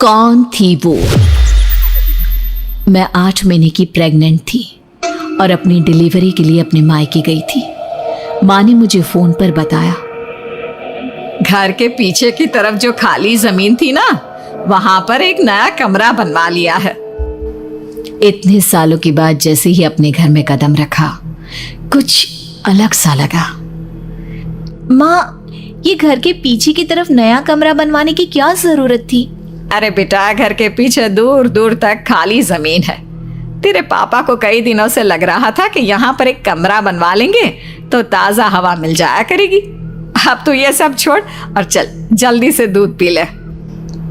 कौन थी वो? मैं 8 महीने की प्रेग्नेंट थी और अपनी डिलीवरी के लिए अपने मायके गई थी। माँ ने मुझे फोन पर बताया, घर के पीछे की तरफ जो खाली जमीन थी ना, वहां पर एक नया कमरा बनवा लिया है। इतने सालों के बाद जैसे ही अपने घर में कदम रखा, कुछ अलग सा लगा। माँ, ये घर के पीछे की तरफ नया कमरा बनवाने की क्या जरूरत थी? अरे बेटा, घर के पीछे दूर दूर तक खाली जमीन है। तेरे पापा को कई दिनों से लग रहा था कि यहाँ पर एक कमरा बनवा लेंगे तो ताजा हवा मिल जाया करेगी। अब तो ये सब छोड़ और चल जल्दी से दूध पी ले।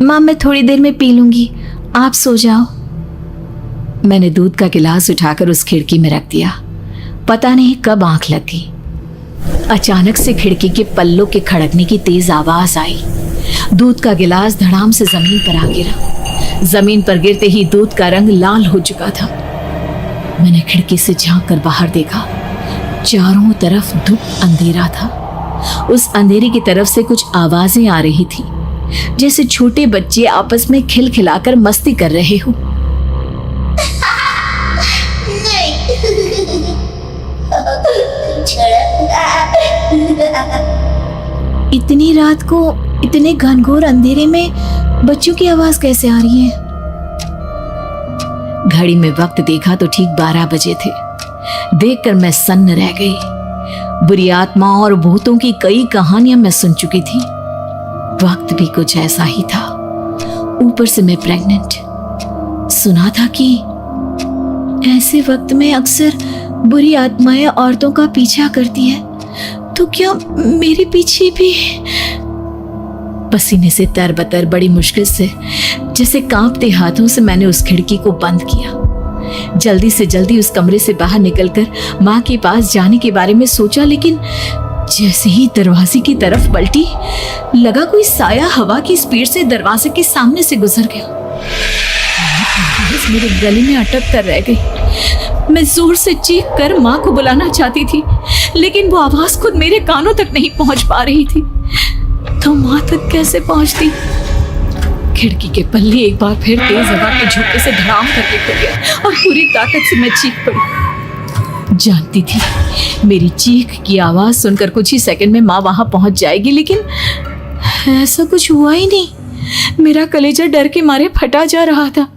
माँ, मैं थोड़ी देर में पी लूंगी, आप सो जाओ। मैंने दूध का गिलास उठाकर उस खिड़की में रख दिया। पता नहीं कब आंख लग गई। अचानक से खिड़की के पल्लों के खड़कने की तेज आवाज आई। दूध का गिलास धड़ाम से जमीन पर आ गिरा। जमीन पर गिरते ही दूध का रंग लाल हो चुका था। मैंने खिड़की से झांक कर बाहर देखा। चारों तरफ धूप अंधेरा था। उस अंधेरे की तरफ से कुछ आवाजें आ रही थी, जैसे छोटे बच्चे आपस में खिलखिलाकर मस्ती कर रहे हो। इतनी रात को इतने घनघोर अंधेरे में बच्चों की आवाज कैसे आ रही है? घड़ी में वक्त देखा तो ठीक 12 बजे थे। देखकर मैं सन्न रह गई। बुरी आत्मा और भूतों की कई कहानियां मैं सुन चुकी थी। वक्त भी कुछ ऐसा ही था। ऊपर से मैं प्रेग्नेंट। सुना था कि ऐसे वक्त में अक्सर बुरी आत्माएं औरतों का पीछा करती है, तो क्या मेरे पीछे भी? पसीने से तरबतर बड़ी मुश्किल से, जैसे कांपते हाथों से मैंने उस खिड़की को बंद किया। जल्दी से जल्दी उस कमरे से बाहर निकलकर माँ के पास जाने के बारे में सोचा, लेकिन जैसे ही दरवाजे की तरफ पलटी, लगा कोई साया हवा की स्पीड से दरवाजे के सामने से गुजर गया। मेरे गले में अटक कर रह गई। मैं जोर से चीख कर माँ को बुलाना चाहती थी, लेकिन वो आवाज खुद मेरे कानों तक नहीं पहुंच पा रही थी। तो माँ तक कैसे पहुंचती? खिड़की के पल्ले एक बार फिर तेज हवा के झोंके से धड़ाम करके खुल गया और पूरी ताकत से मैं चीख पड़ी। जानती थी मेरी चीख की आवाज सुनकर कुछ ही सेकंड में माँ वहां पहुंच जाएगी, लेकिन ऐसा कुछ हुआ ही नहीं। मेरा कलेजा डर के मारे फटा जा रहा था।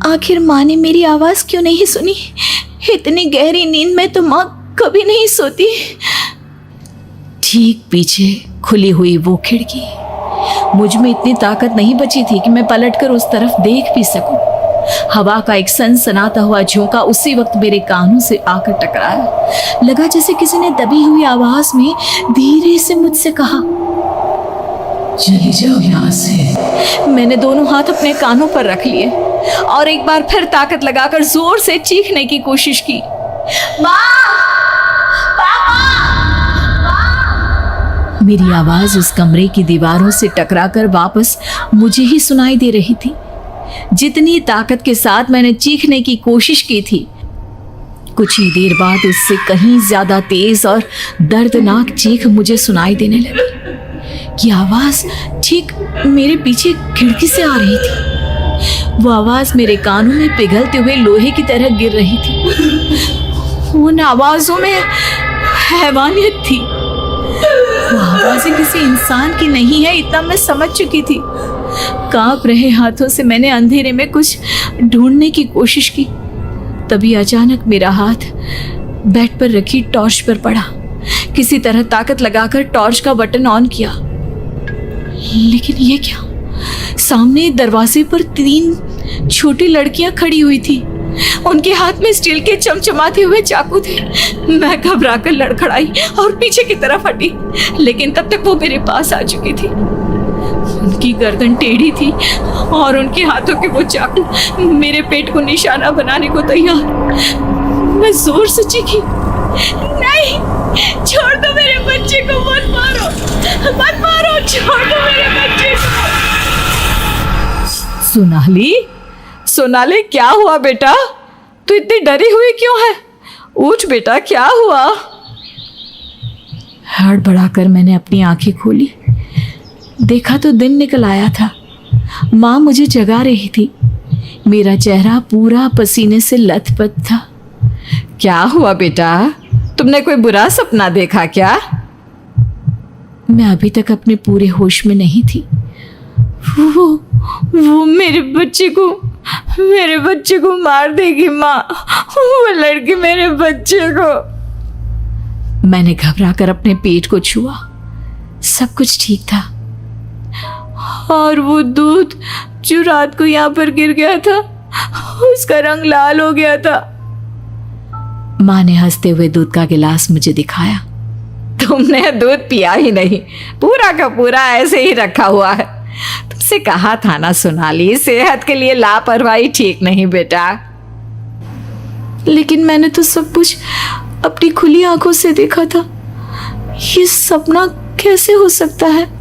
आखिर माँ ने मेरी आवाज क्यों नहीं सुनी? इतनी गहरी नींद में तो माँ कभी नहीं सोती। ठीक पीछे खुली हुई वो खिड़की। मुझ में इतनी ताकत नहीं बची थी कि मैं पलटकर उस तरफ देख भी सकूं। हवा का एक सनसनाता हुआ झोंका उसी वक्त मेरे कानों से आकर टकराया। लगा जैसे किसी ने दबी हुई आवाज में धीरे से मुझसे कहा, चली जाओ यहाँ से। मैंने दोनों हाथ अपने कानों पर रख लिए और एक बार फिर ताकत लगाकर जोर से चीखने की कोशिश की। मेरी आवाज उस कमरे की दीवारों से टकराकर वापस मुझे ही सुनाई दे रही थी। जितनी ताकत के साथ मैंने चीखने की कोशिश की थी, कुछ ही देर बाद उससे कहीं ज्यादा तेज और दर्दनाक चीख मुझे सुनाई देने लगी। ये आवाज ठीक मेरे पीछे खिड़की से आ रही थी। वो आवाज मेरे कानों में पिघलते हुए लोहे की तरह गिर रही थी। उन आवाजों में हैवानियत थी। वो आवाजें किसी इंसान की नहीं है, इतना मैं समझ चुकी थी। कांप रहे हाथों से मैंने अंधेरे में कुछ ढूंढने की कोशिश की। तभी अचानक मेरा हाथ बेड पर रखी टॉर्च पर पड़ा। किसी तरह ताकत लगाकर टॉर्च का बटन ऑन किया, लेकिन ये क्या? सामने दरवाजे पर 3 छोटी लड़कियां खड़ी हुई थी। उनके हाथ में स्टील के चमचमाते हुए चाकू थे। मैं घबराकर लड़खड़ाई और पीछे की तरफ हटी, लेकिन तब तक वो मेरे पास आ चुकी थी। उनकी गर्दन टेढ़ी थी और उनके हाथों के वो चाकू मेरे पेट को निशाना बनाने को तैयार। मैं जोर से चीखी, नहीं, छोड़ दो मेरे बच्चे को, मत मारो, मत मारो, छोड़ दो मेरे बच्चे को। सोनाली, क्या हुआ बेटा? तू इतनी डरी हुई क्यों है? उठ बेटा, क्या हुआ? हड़बड़ाकर मैंने अपनी आंखें खोली। देखा तो दिन निकल आया था। माँ मुझे जगा रही थी। मेरा चेहरा पूरा पसीने से लथपथ था। क्या हुआ बेटा, तुमने कोई बुरा सपना देखा क्या? मैं अभी तक अपने पूरे होश में नहीं थी। वो मेरे बच्चे को मार देगी माँ। वो लड़की मेरे बच्चे को। मैंने घबराकर अपने पेट को छुआ। सब कुछ ठीक था। और वो दूध जो रात को यहाँ पर गिर गया था, उसका रंग लाल हो गया था। माँ ने हंसते हुए दूध का गिलास मुझे दिखाया। तुमने दूध पिया ही नहीं, पूरा का पूरा ऐसे ही रखा हुआ है। तुमसे कहा था ना सोनाली, सेहत के लिए लापरवाही ठीक नहीं बेटा। लेकिन मैंने तो सब कुछ अपनी खुली आंखों से देखा था। ये सपना कैसे हो सकता है?